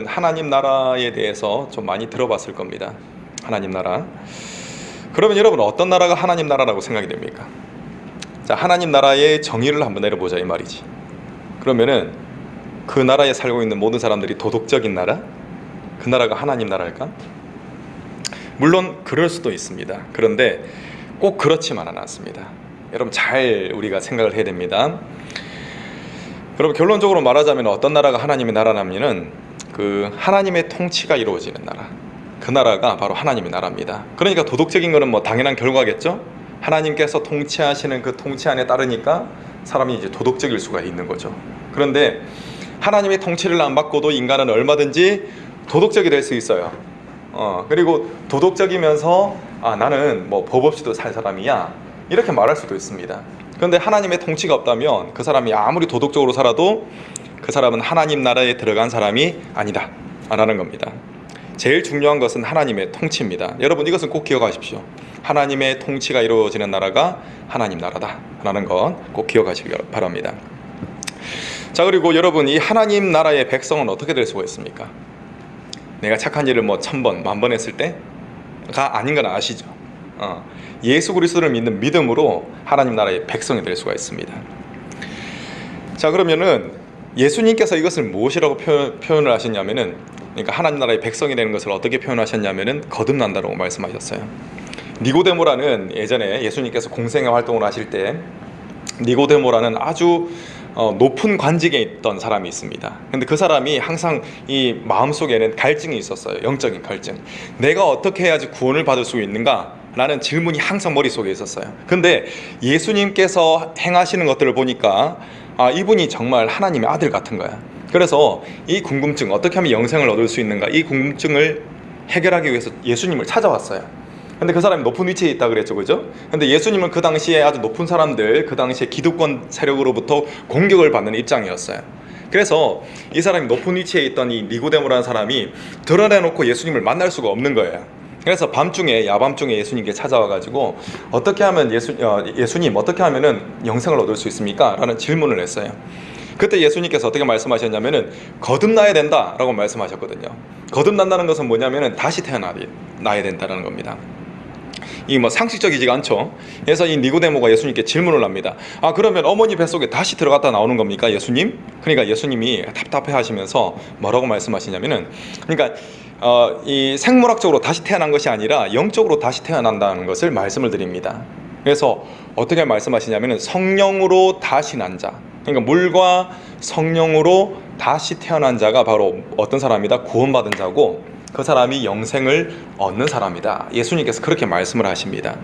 하나님 나라에 대해서 좀 많이 들어봤을 겁니다. 하나님 나라. 그러면 여러분, 어떤 나라가 하나님 나라라고 생각이 됩니까? 자, 하나님 나라의 정의를 한번 내려보자 이 말이지. 그러면은 그 나라에 살고 있는 모든 사람들이 도덕적인 나라? 그 나라가 하나님 나라일까? 물론 그럴 수도 있습니다. 그런데 꼭 그렇지만은 않습니다. 여러분, 잘 우리가 생각을 해야 됩니다. 여러분, 결론적으로 말하자면 어떤 나라가 하나님의 나라라면은 그 하나님의 통치가 이루어지는 나라, 그 나라가 바로 하나님의 나라입니다. 그러니까 도덕적인 거는 뭐 당연한 결과겠죠. 하나님께서 통치하시는 그 통치 안에 따르니까 사람이 이제 도덕적일 수가 있는 거죠. 그런데 하나님의 통치를 안 받고도 인간은 얼마든지 도덕적이 될 수 있어요. 그리고 도덕적이면서 나는 뭐 법 없이도 살 사람이야, 이렇게 말할 수도 있습니다. 그런데 하나님의 통치가 없다면 그 사람이 아무리 도덕적으로 살아도 그 사람은 하나님 나라에 들어간 사람이 아니다 라는 겁니다. 제일 중요한 것은 하나님의 통치입니다. 여러분, 이것은 꼭 기억하십시오. 하나님의 통치가 이루어지는 나라가 하나님 나라다 라는 건 꼭 기억하시기 바랍니다. 자, 그리고 여러분, 이 하나님 나라의 백성은 어떻게 될 수가 있습니까? 내가 착한 일을 뭐 1000번, 10,000번 했을 때가 아닌 건 아시죠? 예수 그리스도를 믿는 믿음으로 하나님 나라의 백성이 될 수가 있습니다. 자, 그러면은 예수님께서 이것을 무엇이라고 표현을 하셨냐면은, 그러니까 하나님 나라의 백성이 되는 것을 어떻게 표현하셨냐면은 거듭난다라고 말씀하셨어요. 니고데모라는, 예전에 예수님께서 공생애 활동을 하실 때 니고데모라는 아주 높은 관직에 있던 사람이 있습니다. 근데 그 사람이 항상 이 마음속에는 갈증이 있었어요. 영적인 갈증. 내가 어떻게 해야지 구원을 받을 수 있는가? 라는 질문이 항상 머릿속에 있었어요. 근데 예수님께서 행하시는 것들을 보니까 이분이 정말 하나님의 아들 같은 거야. 그래서 이 궁금증, 어떻게 하면 영생을 얻을 수 있는가, 이 궁금증을 해결하기 위해서 예수님을 찾아왔어요. 근데 그 사람이 높은 위치에 있다 그랬죠, 그죠? 근데 예수님은 그 당시에 아주 높은 사람들, 그 당시에 기득권 세력으로부터 공격을 받는 입장이었어요. 그래서 이 사람이 높은 위치에 있던 이 니고데모라는 사람이 드러내놓고 예수님을 만날 수가 없는 거예요. 그래서 밤중에, 야밤중에 예수님께 찾아와가지고 어떻게 하면 예수님 어떻게 하면은 영생을 얻을 수 있습니까? 라는 질문을 했어요. 그때 예수님께서 어떻게 말씀하셨냐면은 거듭나야 된다라고 말씀하셨거든요. 거듭난다는 것은 뭐냐면은 다시 태어나야 된다는 겁니다. 이 뭐 상식적이지가 않죠. 그래서 이 니고데모가 예수님께 질문을 합니다. 그러면 어머니 뱃속에 다시 들어갔다 나오는 겁니까, 예수님? 그러니까 예수님이 답답해 하시면서 뭐라고 말씀하시냐면은, 그러니까 이 생물학적으로 다시 태어난 것이 아니라 영적으로 다시 태어난다는 것을 말씀을 드립니다. 그래서 어떻게 말씀하시냐면은 성령으로 다시 난 자, 그러니까 물과 성령으로 다시 태어난 자가 바로 어떤 사람이다? 구원받은 자고, 그 사람이 영생을 얻는 사람이다. 예수님께서 그렇게 말씀을 하십니다.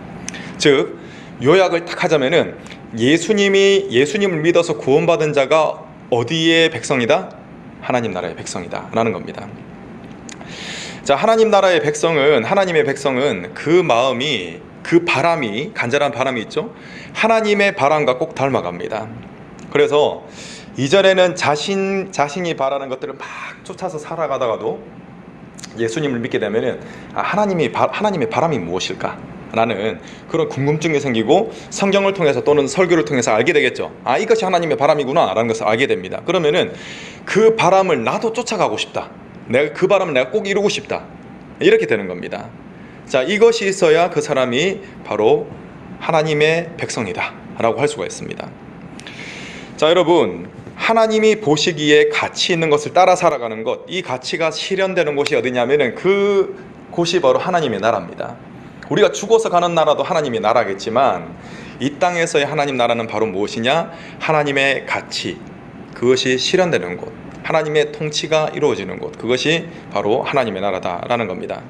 즉, 요약을 딱 하자면은 예수님을 믿어서 구원받은 자가 어디의 백성이다? 하나님 나라의 백성이다 라는 겁니다. 자, 하나님의 백성은 그 마음이, 그 바람이, 간절한 바람이 있죠. 하나님의 바람과 꼭 닮아갑니다. 그래서 이전에는 자신이 바라는 것들을 막 쫓아서 살아가다가도 예수님을 믿게 되면은 하나님의 바람이 무엇일까? 라는 그런 궁금증이 생기고, 성경을 통해서 또는 설교를 통해서 알게 되겠죠. 이것이 하나님의 바람이구나 라는 것을 알게 됩니다. 그러면은 그 바람을 나도 쫓아가고 싶다, 그 바람을 내가 꼭 이루고 싶다, 이렇게 되는 겁니다. 자, 이것이 있어야 그 사람이 바로 하나님의 백성이다 라고 할 수가 있습니다. 자, 여러분, 하나님이 보시기에 가치 있는 것을 따라 살아가는 것, 이 가치가 실현되는 곳이 어디냐면은 그 곳이 바로 하나님의 나라입니다. 우리가 죽어서 가는 나라도 하나님의 나라겠지만, 이 땅에서의 하나님 나라는 바로 무엇이냐? 하나님의 가치, 그것이 실현되는 곳, 하나님의 통치가 이루어지는 곳, 그것이 바로 하나님의 나라다라는 겁니다.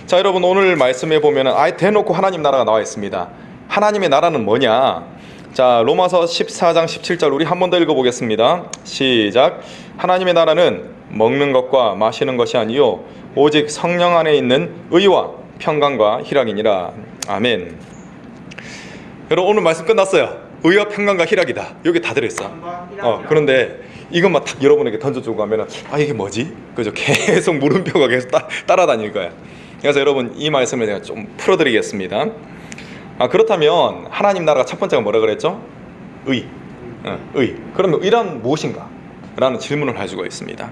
자, 여러분, 오늘 말씀해 보면은 대놓고 하나님 나라가 나와 있습니다. 하나님의 나라는 뭐냐? 자, 로마서 14장 17절 우리 한 번 더 읽어보겠습니다. 시작. 하나님의 나라는 먹는 것과 마시는 것이 아니요 오직 성령 안에 있는 의와 평강과 희락이니라. 아멘. 여러분, 오늘 말씀 끝났어요. 의와 평강과 희락이다. 여기 다 들어있어. 그런데 이것만 딱 여러분에게 던져주고 가면은 이게 뭐지? 그죠? 계속 물음표가 계속 따라다닐 거야. 그래서 여러분, 이 말씀을 제가 좀 풀어드리겠습니다. 그렇다면 하나님 나라가 첫 번째가 뭐라 그랬죠? 의. 그러면 의란 무엇인가? 라는 질문을 할 수가 있습니다.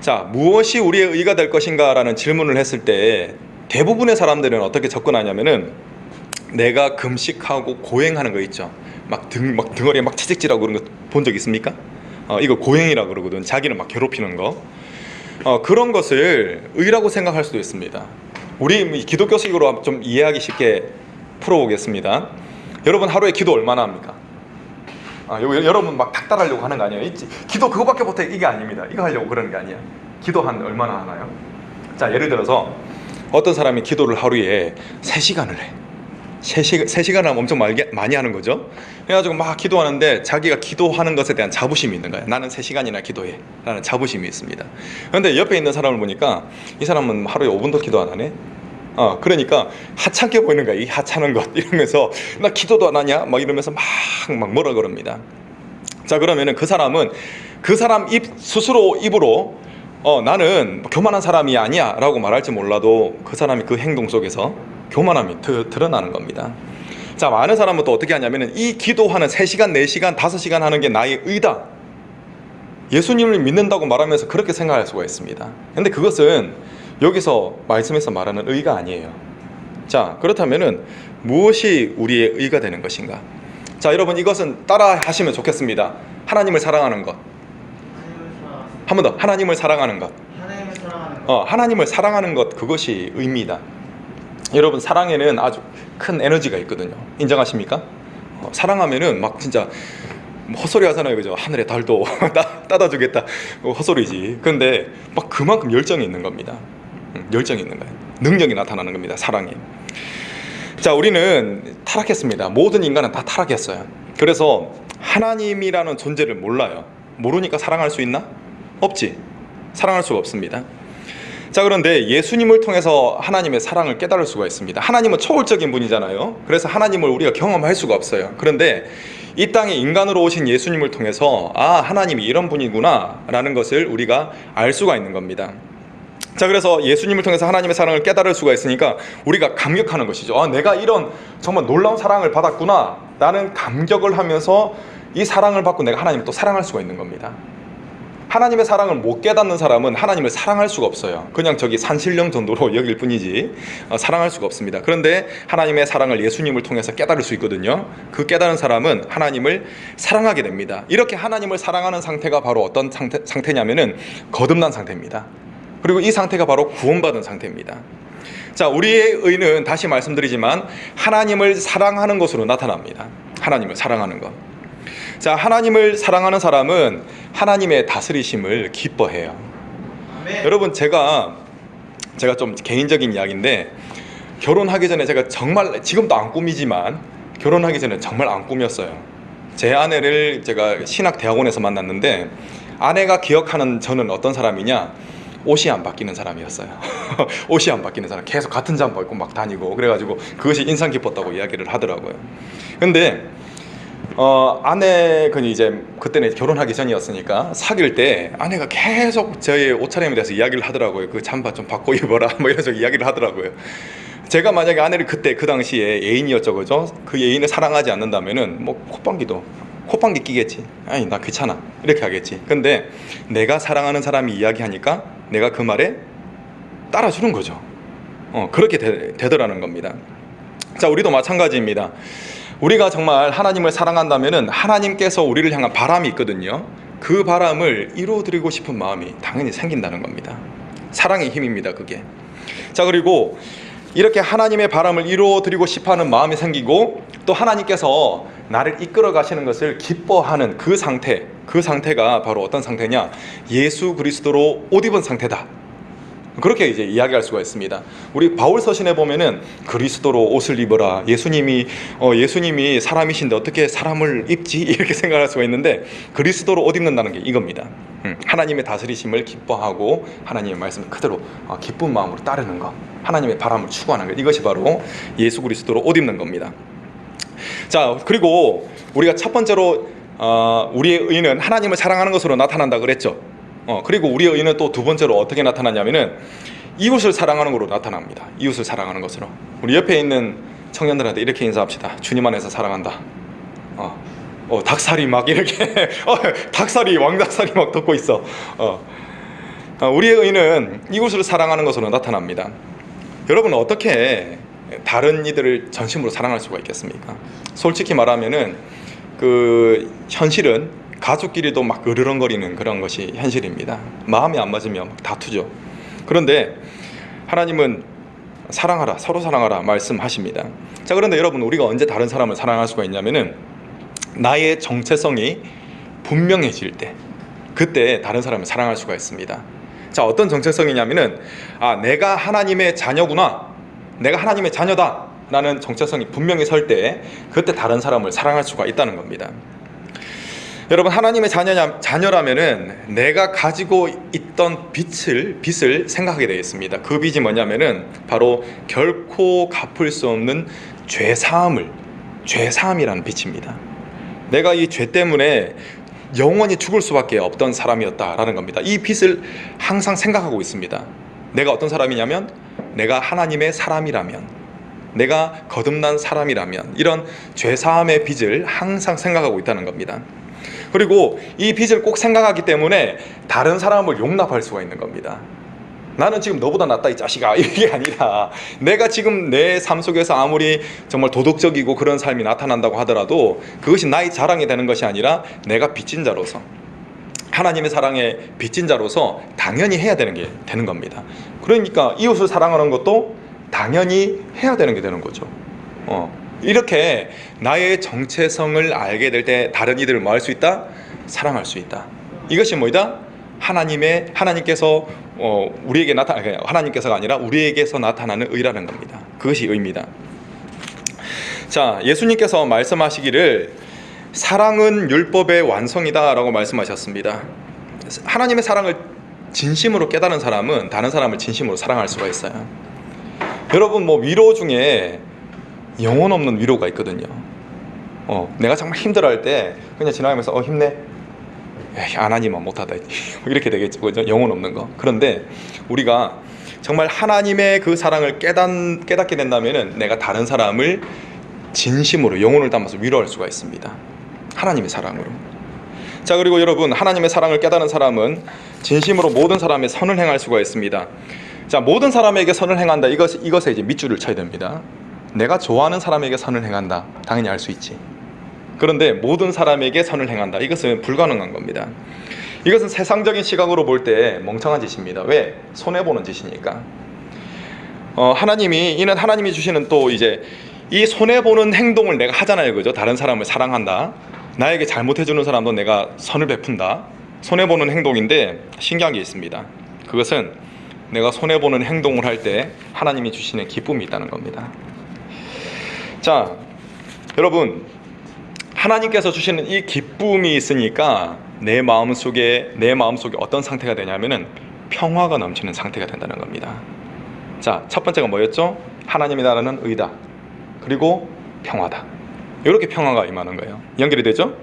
자, 무엇이 우리의 의가 될 것인가 라는 질문을 했을 때 대부분의 사람들은 어떻게 접근하냐면은 내가 금식하고 고행하는 거 있죠. 막 등어리에 막 채찍질하고 그런 거 본 적 있습니까? 이거 고행이라 그러거든. 자기를 막 괴롭히는 거. 그런 것을 의라고 생각할 수도 있습니다. 우리 기독교식으로 좀 이해하기 쉽게 풀어보겠습니다. 여러분 하루에 기도 얼마나 합니까? 여러분 막 닥달하려고 하는 거 아니에요? 기도 그거밖에 못해, 이게 아닙니다. 이거 하려고 그러는 게 아니야. 기도 얼마나 하나요? 자, 예를 들어서 어떤 사람이 기도를 하루에 3시간을 해. 3시간을 하면 엄청 많이 하는 거죠. 그래가지고 막 기도하는데 자기가 기도하는 것에 대한 자부심이 있는 거예요. 나는 3시간이나 기도해 라는 자부심이 있습니다. 그런데 옆에 있는 사람을 보니까 이 사람은 하루에 5분도 기도 안 하네. 그러니까 하찮게 보이는 거야. 이 하찮은 것 이러면서 나 기도도 안 하냐 막 이러면서 막 뭐라 그럽니다. 자, 그러면은 그 사람은 그 사람 스스로 입으로 나는 교만한 사람이 아니야 라고 말할지 몰라도 그 사람이 그 행동 속에서 교만함이 드러나는 겁니다. 자, 많은 사람은 또 어떻게 하냐면은 이 기도하는 3시간, 4시간, 5시간 하는 게 나의 의다, 예수님을 믿는다고 말하면서 그렇게 생각할 수가 있습니다. 근데 그것은 여기서 말씀에서 말하는 의가 아니에요. 자, 그렇다면은 무엇이 우리의 의가 되는 것인가? 자, 여러분 이것은 따라 하시면 좋겠습니다. 하나님을 사랑하는 것. 한 번 더. 하나님을 사랑하는 것. 하나님을 사랑하는 것, 그것이 의입니다. 여러분 사랑에는 아주 큰 에너지가 있거든요. 인정하십니까? 사랑하면은 막 진짜 헛소리 하잖아요, 그죠? 하늘의 달도 따다 주겠다, 헛소리지. 근데 막 그만큼 열정이 있는 겁니다. 열정이 있는 거예요. 능력이 나타나는 겁니다, 사랑이. 자, 우리는 타락했습니다. 모든 인간은 다 타락했어요. 그래서 하나님이라는 존재를 몰라요. 모르니까 사랑할 수 있나? 없지. 사랑할 수가 없습니다. 자, 그런데 예수님을 통해서 하나님의 사랑을 깨달을 수가 있습니다. 하나님은 초월적인 분이잖아요. 그래서 하나님을 우리가 경험할 수가 없어요. 그런데 이 땅에 인간으로 오신 예수님을 통해서 하나님이 이런 분이구나 라는 것을 우리가 알 수가 있는 겁니다. 자, 그래서 예수님을 통해서 하나님의 사랑을 깨달을 수가 있으니까 우리가 감격하는 것이죠. 내가 이런 정말 놀라운 사랑을 받았구나. 나는 감격을 하면서 이 사랑을 받고 내가 하나님을 또 사랑할 수가 있는 겁니다. 하나님의 사랑을 못 깨닫는 사람은 하나님을 사랑할 수가 없어요. 그냥 저기 산신령 정도로 여길 뿐이지 사랑할 수가 없습니다. 그런데 하나님의 사랑을 예수님을 통해서 깨달을 수 있거든요. 그 깨달은 사람은 하나님을 사랑하게 됩니다. 이렇게 하나님을 사랑하는 상태가 바로 어떤 상태냐면은 거듭난 상태입니다. 그리고 이 상태가 바로 구원받은 상태입니다. 자, 우리의 의는 다시 말씀드리지만 하나님을 사랑하는 것으로 나타납니다. 하나님을 사랑하는 것. 자, 하나님을 사랑하는 사람은 하나님의 다스리심을 기뻐해요. 아멘. 여러분 제가 좀 개인적인 이야기인데, 결혼하기 전에 제가 정말, 지금도 안 꿈이지만 결혼하기 전에 정말 안 꿈이었어요. 제 아내를 제가 신학대학원에서 만났는데, 아내가 기억하는 저는 어떤 사람이냐, 옷이 안 바뀌는 사람이었어요. 옷이 안 바뀌는 사람, 계속 같은 잠바 입고 막 다니고, 그래가지고 그것이 인상 깊었다고 이야기를 하더라고요. 근데 아내는 이제 그때는 결혼하기 전이었으니까 사귈 때 아내가 계속 저의 옷차림에 대해서 이야기를 하더라고요. 그 잠바 좀 바꿔 입어라 뭐 이런 식으로 이야기를 하더라고요. 제가 만약에 아내를 그때 그 당시에 애인이었죠, 그죠? 그 애인을 사랑하지 않는다면은 뭐 콧방귀 끼겠지. 아니 나 귀찮아 이렇게 하겠지. 근데 내가 사랑하는 사람이 이야기하니까 내가 그 말에 따라주는 거죠. 그렇게 되더라는 겁니다. 자, 우리도 마찬가지입니다. 우리가 정말 하나님을 사랑한다면은 하나님께서 우리를 향한 바람이 있거든요. 그 바람을 이루어드리고 싶은 마음이 당연히 생긴다는 겁니다. 사랑의 힘입니다, 그게. 자, 그리고 이렇게 하나님의 바람을 이루어드리고 싶어하는 마음이 생기고, 또 하나님께서 나를 이끌어 가시는 것을 기뻐하는 그 상태가 바로 어떤 상태냐, 예수 그리스도로 옷 입은 상태다. 그렇게 이제 이야기할 수가 있습니다. 우리 바울 서신에 보면은 그리스도로 옷을 입어라. 예수님이 사람이신데 어떻게 사람을 입지? 이렇게 생각할 수가 있는데, 그리스도로 옷 입는다는 게 이겁니다. 하나님의 다스리심을 기뻐하고 하나님의 말씀을 그대로 기쁜 마음으로 따르는 것, 하나님의 바람을 추구하는 것, 이것이 바로 예수 그리스도로 옷 입는 겁니다. 자, 그리고 우리가 첫 번째로 우리의 의는 하나님을 사랑하는 것으로 나타난다 그랬죠. 그리고 우리의 의는 또 두 번째로 어떻게 나타나냐면은 이웃을 사랑하는 것으로 나타납니다. 이웃을 사랑하는 것으로. 우리 옆에 있는 청년들한테 이렇게 인사합시다. 주님 안에서 사랑한다. 닭살이 막 이렇게 닭살이 왕닭살이 막 돋고 있어. 우리의 의는 이웃을 사랑하는 것으로 나타납니다. 여러분은 어떻게 다른 이들을 전심으로 사랑할 수가 있겠습니까? 솔직히 말하면은 그 현실은 가족끼리도 막 으르렁거리는 그런 것이 현실입니다. 마음이 안 맞으면 막 다투죠. 그런데 하나님은 사랑하라, 서로 사랑하라 말씀하십니다. 자, 그런데 여러분, 우리가 언제 다른 사람을 사랑할 수가 있냐면은 나의 정체성이 분명해질 때, 그때 다른 사람을 사랑할 수가 있습니다. 자, 어떤 정체성이냐면은 내가 하나님의 자녀구나, 내가 하나님의 자녀다 라는 정체성이 분명히 설 때, 그때 다른 사람을 사랑할 수가 있다는 겁니다. 여러분, 하나님의 자녀라면은 내가 가지고 있던 빚을 생각하게 되겠습니다. 그 빚이 뭐냐면은 바로 결코 갚을 수 없는 죄사함이라는 빚입니다. 내가 이 죄 때문에 영원히 죽을 수밖에 없던 사람이었다라는 겁니다. 이 빚을 항상 생각하고 있습니다. 내가 어떤 사람이냐면, 내가 하나님의 사람이라면, 내가 거듭난 사람이라면, 이런 죄사함의 빚을 항상 생각하고 있다는 겁니다. 그리고 이 빚을 꼭 생각하기 때문에 다른 사람을 용납할 수가 있는 겁니다. 나는 지금 너보다 낫다 이 자식아, 이게 아니라 내가 지금 내 삶 속에서 아무리 정말 도덕적이고 그런 삶이 나타난다고 하더라도 그것이 나의 자랑이 되는 것이 아니라 내가 빚진 자로서, 하나님의 사랑에 빚진 자로서 당연히 해야 되는 게 되는 겁니다. 그러니까 이웃을 사랑하는 것도 당연히 해야 되는 게 되는 거죠. 이렇게 나의 정체성을 알게 될 때 다른 이들을 뭐 할 수 있다? 사랑할 수 있다. 이것이 뭐이다? 하나님께서 우리에게 하나님께서가 아니라 우리에게서 나타나는 의라는 겁니다. 그것이 의입니다. 자, 예수님께서 말씀하시기를 사랑은 율법의 완성이다 라고 말씀하셨습니다. 하나님의 사랑을 진심으로 깨달은 사람은 다른 사람을 진심으로 사랑할 수가 있어요. 여러분, 위로 중에 영혼 없는 위로가 있거든요. 내가 정말 힘들어할 때 그냥 지나가면서 힘내, 안 하니만 못하다 이렇게 되겠죠, 그죠? 영혼 없는 거. 그런데 우리가 정말 하나님의 그 사랑을 깨닫게 된다면은 내가 다른 사람을 진심으로 영혼을 담아서 위로할 수가 있습니다. 하나님의 사랑으로. 자, 그리고 여러분, 하나님의 사랑을 깨달은 사람은 진심으로 모든 사람의 선을 행할 수가 있습니다. 자, 모든 사람에게 선을 행한다, 이것에 이제 밑줄을 쳐야 됩니다. 내가 좋아하는 사람에게 선을 행한다, 당연히 알 수 있지. 그런데 모든 사람에게 선을 행한다, 이것은 불가능한 겁니다. 이것은 세상적인 시각으로 볼 때 멍청한 짓입니다. 왜? 손해보는 짓이니까. 하나님이 주시는 또 이제 이 손해보는 행동을 내가 하잖아요, 그죠? 다른 사람을 사랑한다, 나에게 잘못해주는 사람도 내가 선을 베푼다, 손해보는 행동인데 신기한 게 있습니다. 그것은 내가 손해보는 행동을 할 때 하나님이 주시는 기쁨이 있다는 겁니다. 자, 여러분, 하나님께서 주시는 이 기쁨이 있으니까 내 마음속에 어떤 상태가 되냐면은 평화가 넘치는 상태가 된다는 겁니다. 자, 첫 번째가 뭐였죠? 하나님의 나라는 의다, 그리고 평화다. 이렇게 평화가 임하는 거예요. 연결이 되죠?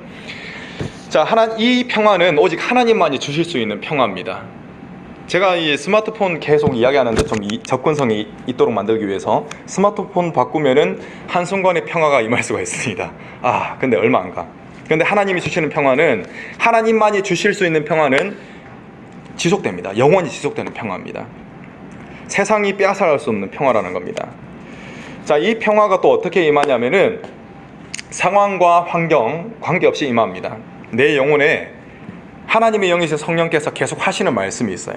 자, 이 평화는 오직 하나님만이 주실 수 있는 평화입니다. 제가 이 스마트폰 계속 이야기하는데 좀 접근성이 있도록 만들기 위해서 스마트폰 바꾸면은 한순간에 평화가 임할 수가 있습니다. 근데 얼마 안 가. 근데 하나님이 주시는 평화는, 하나님만이 주실 수 있는 평화는 지속됩니다. 영원히 지속되는 평화입니다. 세상이 빼앗아갈 수 없는 평화라는 겁니다. 자, 이 평화가 또 어떻게 임하냐면은 상황과 환경 관계없이 임합니다. 내 영혼에 하나님의 영이신 성령께서 계속 하시는 말씀이 있어요.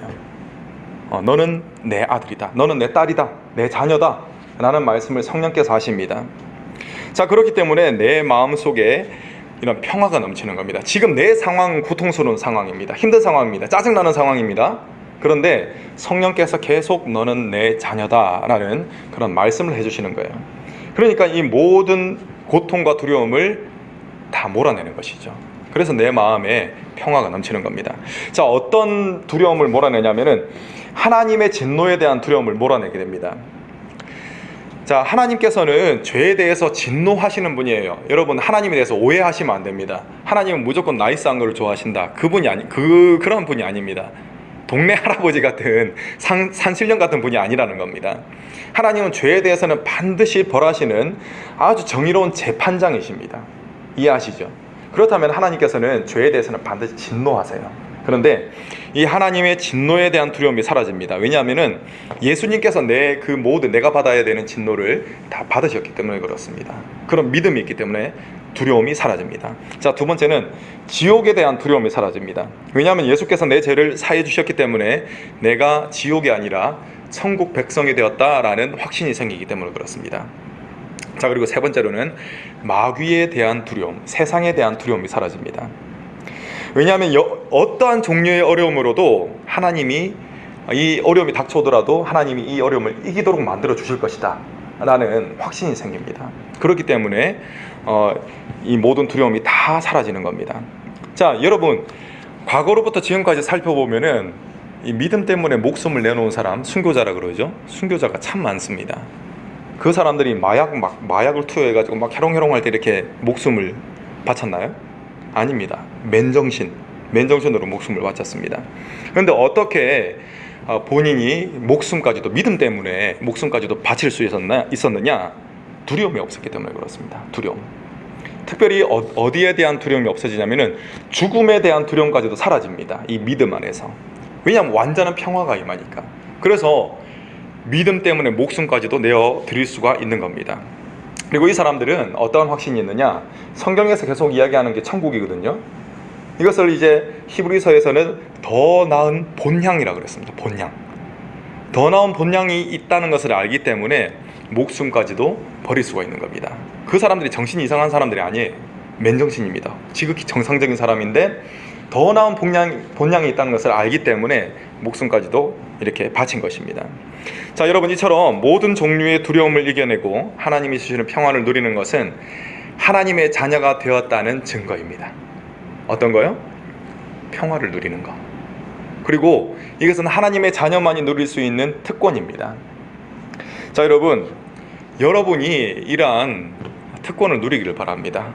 너는 내 아들이다, 너는 내 딸이다, 내 자녀다 라는 말씀을 성령께서 하십니다. 자, 그렇기 때문에 내 마음속에 이런 평화가 넘치는 겁니다. 지금 내 상황은 고통스러운 상황입니다. 힘든 상황입니다. 짜증나는 상황입니다. 그런데 성령께서 계속 너는 내 자녀다 라는 그런 말씀을 해주시는 거예요. 그러니까 이 모든 고통과 두려움을 다 몰아내는 것이죠. 그래서 내 마음에 평화가 넘치는 겁니다. 자, 어떤 두려움을 몰아내냐면은 하나님의 진노에 대한 두려움을 몰아내게 됩니다. 자, 하나님께서는 죄에 대해서 진노하시는 분이에요. 여러분, 하나님에 대해서 오해하시면 안 됩니다. 하나님은 무조건 나이스한 걸 좋아하신다, 그런 분이 아닙니다. 동네 할아버지 같은 산신령 같은 분이 아니라는 겁니다. 하나님은 죄에 대해서는 반드시 벌하시는 아주 정의로운 재판장이십니다. 이해하시죠? 그렇다면 하나님께서는 죄에 대해서는 반드시 진노하세요. 그런데 이 하나님의 진노에 대한 두려움이 사라집니다. 왜냐하면은 예수님께서 내 그 모든 내가 받아야 되는 진노를 다 받으셨기 때문에 그렇습니다. 그런 믿음이 있기 때문에 두려움이 사라집니다. 자, 두 번째는 지옥에 대한 두려움이 사라집니다. 왜냐하면 예수께서 내 죄를 사해 주셨기 때문에 내가 지옥이 아니라 천국 백성이 되었다라는 확신이 생기기 때문에 그렇습니다. 자, 그리고 세 번째로는 마귀에 대한 두려움, 세상에 대한 두려움이 사라집니다. 왜냐하면 어떠한 종류의 어려움으로도 하나님이 이 어려움이 닥쳐오더라도 하나님이 이 어려움을 이기도록 만들어 주실 것이다 라는 확신이 생깁니다. 그렇기 때문에 이 모든 두려움이 다 사라지는 겁니다. 자, 여러분, 과거로부터 지금까지 살펴보면은 이 믿음 때문에 목숨을 내놓은 사람, 순교자라 그러죠. 순교자가 참 많습니다. 그 사람들이 마약을 투여해가지고 막 해롱해롱할 때 이렇게 목숨을 바쳤나요? 아닙니다. 맨정신으로 목숨을 바쳤습니다. 그런데 어떻게 본인이 목숨까지도 믿음 때문에 목숨까지도 바칠 수 있었느냐? 두려움이 없었기 때문에 그렇습니다. 두려움. 특별히 어디에 대한 두려움이 없어지냐면은 죽음에 대한 두려움까지도 사라집니다. 이 믿음 안에서. 왜냐하면 완전한 평화가 임하니까. 그래서 믿음 때문에 목숨까지도 내어 드릴 수가 있는 겁니다. 그리고 이 사람들은 어떠한 확신이 있느냐? 성경에서 계속 이야기하는 게 천국이거든요. 이것을 이제 히브리서에서는 더 나은 본향이라고 그랬습니다. 본향. 더 나은 본향이 있다는 것을 알기 때문에 목숨까지도 버릴 수가 있는 겁니다. 그 사람들이 정신이 이상한 사람들이 아니에요. 맨정신입니다. 지극히 정상적인 사람인데 더 나은 본향이 있다는 것을 알기 때문에 목숨까지도 이렇게 바친 것입니다. 자, 여러분, 이처럼 모든 종류의 두려움을 이겨내고 하나님이 주시는 평안을 누리는 것은 하나님의 자녀가 되었다는 증거입니다. 어떤 거요? 평화를 누리는 것. 그리고 이것은 하나님의 자녀만이 누릴 수 있는 특권입니다. 자, 여러분이 이러한 특권을 누리기를 바랍니다.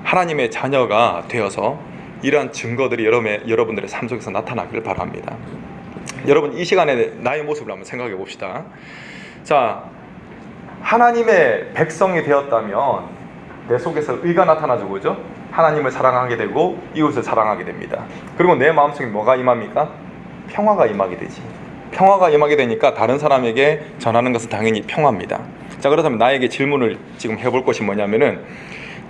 하나님의 자녀가 되어서 이러한 증거들이 여러분들의 삶 속에서 나타나기를 바랍니다. 여러분, 이 시간에 나의 모습을 한번 생각해 봅시다. 자, 하나님의 백성이 되었다면 내 속에서 의가 나타나죠, 그죠? 하나님을 사랑하게 되고 이웃을 사랑하게 됩니다. 그리고 내 마음속에 뭐가 임합니까? 평화가 임하게 되지. 평화가 임하게 되니까 다른 사람에게 전하는 것은 당연히 평화입니다. 자, 그렇다면 나에게 질문을 지금 해볼 것이 뭐냐면은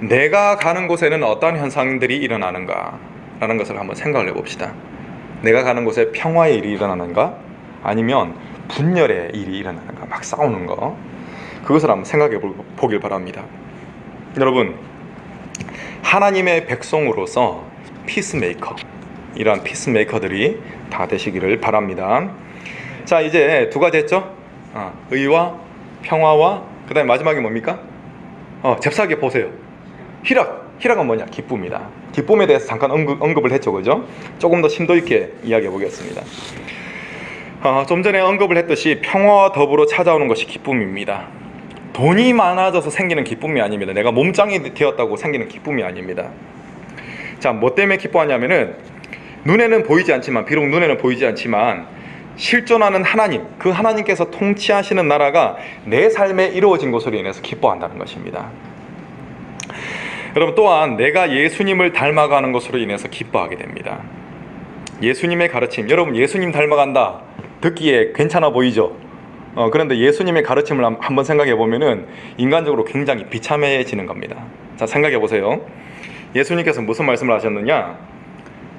내가 가는 곳에는 어떤 현상들이 일어나는가 라는 것을 한번 생각을 해봅시다. 내가 가는 곳에 평화의 일이 일어나는가? 아니면 분열의 일이 일어나는가? 막 싸우는 거. 그것을 한번 생각해 보길 바랍니다. 여러분, 하나님의 백성으로서 피스메이커, 이러한 피스메이커들이 다 되시기를 바랍니다. 자, 이제 두 가지 했죠? 의와 평화와 그 다음에 마지막에 뭡니까? 잽싸게 보세요. 희락은 뭐냐? 기쁨이다. 기쁨에 대해서 잠깐 언급을 했죠, 그죠? 조금 더 심도 있게 이야기해 보겠습니다. 좀 전에 언급을 했듯이 평화와 더불어 찾아오는 것이 기쁨입니다. 돈이 많아져서 생기는 기쁨이 아닙니다. 내가 몸짱이 되었다고 생기는 기쁨이 아닙니다. 자, 뭐 때문에 기뻐하냐면은 눈에는 보이지 않지만, 비록 눈에는 보이지 않지만 실존하는 하나님, 그 하나님께서 통치하시는 나라가 내 삶에 이루어진 것으로 인해서 기뻐한다는 것입니다. 여러분, 또한 내가 예수님을 닮아가는 것으로 인해서 기뻐하게 됩니다. 예수님의 가르침, 여러분, 예수님 닮아간다 듣기에 괜찮아 보이죠? 그런데 예수님의 가르침을 한번 생각해 보면은 인간적으로 굉장히 비참해지는 겁니다. 자, 생각해 보세요. 예수님께서 무슨 말씀을 하셨느냐?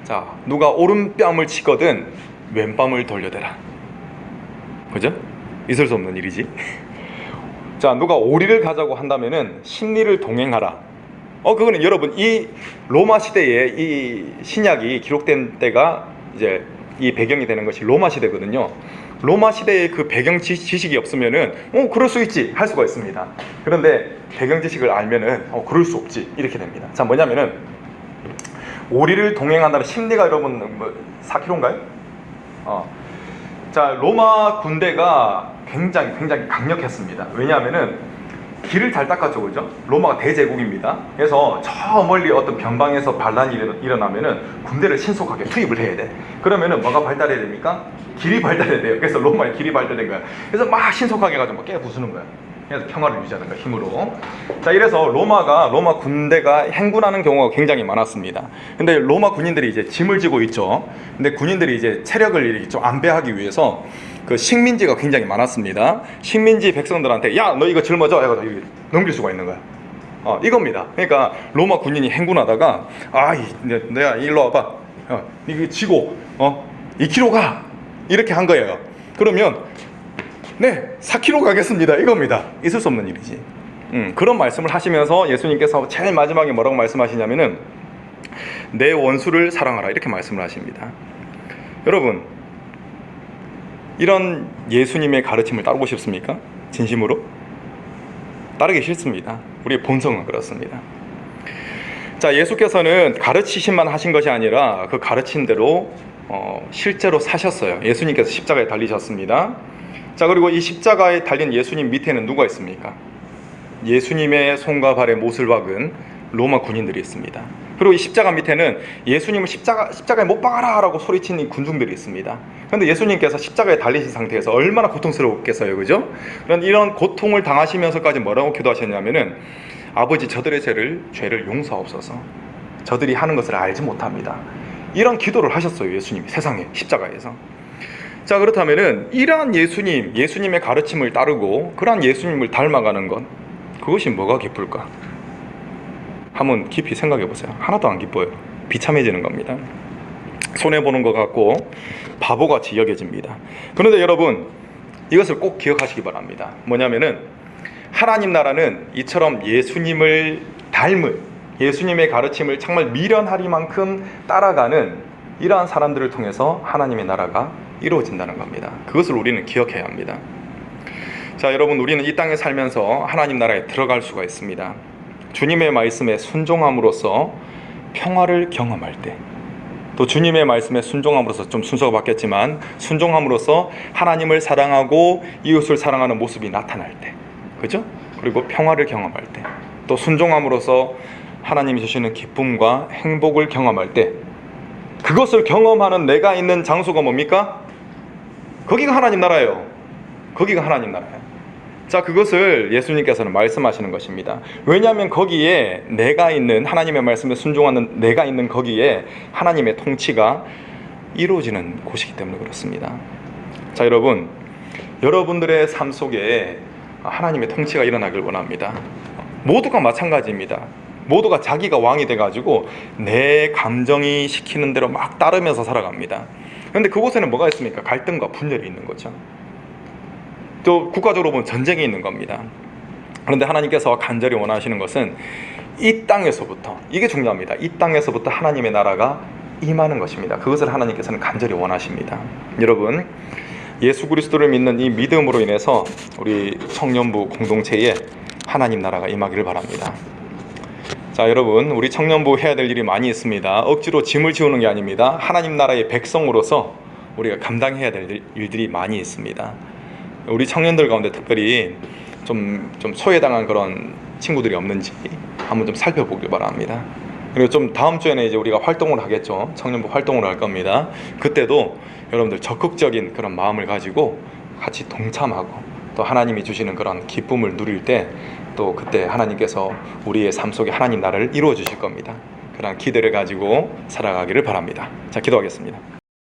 자, 누가 오른뺨을 치거든 왼뺨을 돌려대라. 그죠? 있을 수 없는 일이지. 자, 누가 오리를 가자고 한다면은 십리를 동행하라. 그거는 여러분, 이 로마 시대에 이 신약이 기록된 때가 이제 이 배경이 되는 것이 로마 시대거든요. 로마 시대의 그 배경 지식이 없으면은 그럴 수 있지 할 수가 있습니다. 그런데 배경 지식을 알면은 그럴 수 없지 이렇게 됩니다. 자, 뭐냐면은 오리를 동행한다는 심리가 여러분 4km인가요? 자, 로마 군대가 굉장히 강력했습니다. 왜냐하면은 길을 잘 닦았죠, 그죠? 로마가 대제국입니다. 그래서 저 멀리 어떤 변방에서 반란이 일어나면은 군대를 신속하게 투입을 해야 돼. 그러면은 뭐가 발달해야 됩니까? 길이 발달해야 돼요. 그래서 로마의 길이 발달된 거야. 그래서 막 신속하게 가지고 막 깨 부수는 거야. 그래서 평화를 유지하는 거예요, 힘으로. 자, 이래서 로마 군대가 행군하는 경우가 굉장히 많았습니다. 근데 로마 군인들이 이제 짐을 지고 있죠. 근데 군인들이 이제 체력을 좀 안배하기 위해서 그 식민지가 굉장히 많았습니다. 식민지 백성들한테 야, 너 이거 짊어져 해가지고 넘길 수가 있는 거야. 이겁니다. 그러니까 로마 군인이 행군하다가 내가 일로 와봐. 이거 지고 2km 가. 이렇게 한 거예요. 그러면 네, 4km 가겠습니다. 이겁니다. 있을 수 없는 일이지. 그런 말씀을 하시면서 예수님께서 제일 마지막에 뭐라고 말씀하시냐면은 내 원수를 사랑하라 이렇게 말씀을 하십니다. 여러분, 이런 예수님의 가르침을 따르고 싶습니까? 진심으로? 따르기 싫습니다. 우리의 본성은 그렇습니다. 자, 예수께서는 가르치심만 하신 것이 아니라 그 가르친 대로 실제로 사셨어요. 예수님께서 십자가에 달리셨습니다. 자, 그리고 이 십자가에 달린 예수님 밑에는 누가 있습니까? 예수님의 손과 발에 못을 박은 로마 군인들이 있습니다. 그리고 이 십자가 밑에는 예수님을 십자가에 못 박아라 라고 소리친 이 군중들이 있습니다. 그런데 예수님께서 십자가에 달리신 상태에서 얼마나 고통스러웠겠어요, 그죠? 그런 이런 고통을 당하시면서까지 뭐라고 기도하셨냐면은 아버지, 저들의 죄를 용서하옵소서. 저들이 하는 것을 알지 못합니다. 이런 기도를 하셨어요, 예수님이 세상에 십자가에서. 자, 그렇다면은 이러한 예수님의 가르침을 따르고 그러한 예수님을 닮아가는 것, 그것이 뭐가 기쁠까? 한번 깊이 생각해 보세요. 하나도 안 기뻐요. 비참해지는 겁니다. 손해보는 것 같고 바보같이 여겨집니다. 그런데 여러분, 이것을 꼭 기억하시기 바랍니다. 뭐냐면은 하나님 나라는 이처럼 예수님을 닮은, 예수님의 가르침을 정말 미련하리만큼 따라가는 이러한 사람들을 통해서 하나님의 나라가 이루어진다는 겁니다. 그것을 우리는 기억해야 합니다. 자, 여러분, 우리는 이 땅에 살면서 하나님 나라에 들어갈 수가 있습니다. 주님의 말씀에 순종함으로써 평화를 경험할 때, 또 주님의 말씀에 순종함으로써, 좀 순서가 바뀌었지만 순종함으로써 하나님을 사랑하고 이웃을 사랑하는 모습이 나타날 때, 그죠? 그리고 평화를 경험할 때, 또 순종함으로써 하나님이 주시는 기쁨과 행복을 경험할 때, 그것을 경험하는 내가 있는 장소가 뭡니까? 거기가 하나님 나라예요. 거기가 하나님 나라예요. 자, 그것을 예수님께서는 말씀하시는 것입니다. 왜냐하면 거기에 내가 있는, 하나님의 말씀에 순종하는 내가 있는 거기에 하나님의 통치가 이루어지는 곳이기 때문에 그렇습니다. 자, 여러분, 여러분들의 삶 속에 하나님의 통치가 일어나길 원합니다. 모두가 마찬가지입니다. 모두가 자기가 왕이 돼가지고 내 감정이 시키는 대로 막 따르면서 살아갑니다. 그런데 그곳에는 뭐가 있습니까? 갈등과 분열이 있는 거죠. 또 국가적으로 보면 전쟁이 있는 겁니다. 그런데 하나님께서 간절히 원하시는 것은 이 땅에서부터, 이게 중요합니다. 이 땅에서부터 하나님의 나라가 임하는 것입니다. 그것을 하나님께서는 간절히 원하십니다. 여러분, 예수 그리스도를 믿는 이 믿음으로 인해서 우리 청년부 공동체에 하나님 나라가 임하기를 바랍니다. 자, 여러분, 우리 청년부 해야 될 일이 많이 있습니다. 억지로 짐을 지우는 게 아닙니다. 하나님 나라의 백성으로서 우리가 감당해야 될 일들이 많이 있습니다. 우리 청년들 가운데 특별히 좀 소외당한 그런 친구들이 없는지 한번 좀 살펴보길 바랍니다. 그리고 좀 다음 주에는 이제 우리가 활동을 하겠죠. 청년부 활동을 할 겁니다. 그때도 여러분들 적극적인 그런 마음을 가지고 같이 동참하고 또 하나님이 주시는 그런 기쁨을 누릴 때 또 그때 하나님께서 우리의 삶 속에 하나님 나라를 이루어 주실 겁니다. 그런 기대를 가지고 살아가기를 바랍니다. 자, 기도하겠습니다.